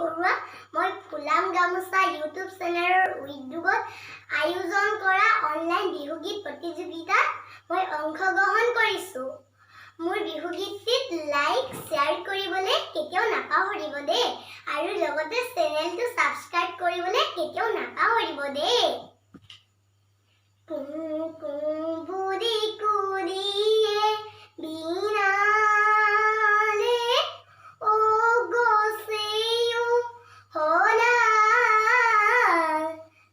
বৰুৱা মই ফুলাম গামোচা ইউটিউব চেনেলৰ উদ্যোগত আয়োজন কৰা অনলাইন বিহুগীত প্ৰতিযোগিতাত মই অংশগ্ৰহণ কৰিছো। মোৰ বিহুগীতটিত লাইক শ্বেয়াৰ কৰিবলৈ কেতিয়াও নাপাহৰিব দেই আৰু লগতে চেনেলটো সাবস্ক্ৰাইব কৰিবলৈ কেতিয়াও নাপাহৰিব দেই। কুলি কুলিয়ে বিনালে ও গছেও হলা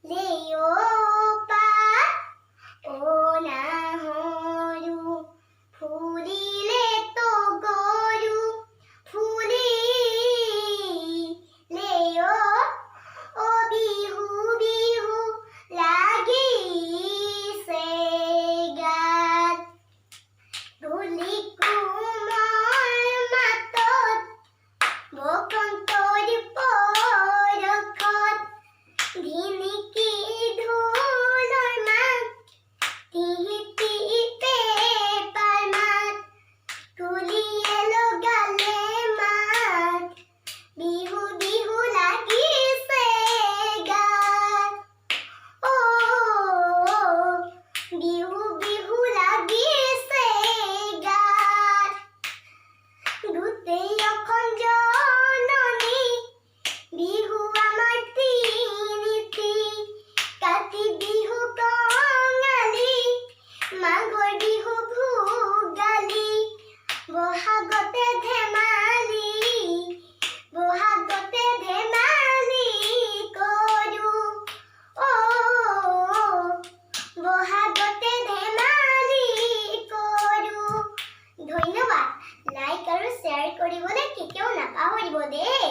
লেও পাত ও নাহৰু ফুলিলে তো গৰু ফুলিলেও ও বিহু বিহু লাগিছে গাত ধূলি কোমল মাতত বসন্তৰ পৰশত ধিনিকি ঢোলৰ মাত টিহিটি পেপাৰ মাত কুলিয়ে লগালে মাত বিহু বিহু লাগিছে গাত ও বিহু বিহু লাগিছে গাত গোটেই অখন জননী বিহু আমাৰ তিনিটি কাতি বিহু কঙালী মাঘৰ বিহু ভোগালী বহাগতে ধেমালি বহাগতে ধেমালি কৰো ও বহাগতে ধেমালি কৰো। ধন্যবাদ। লাইক আৰু শ্বেয়াৰ কৰিবলৈ কেতিয়াও নাপাহৰিব দেই।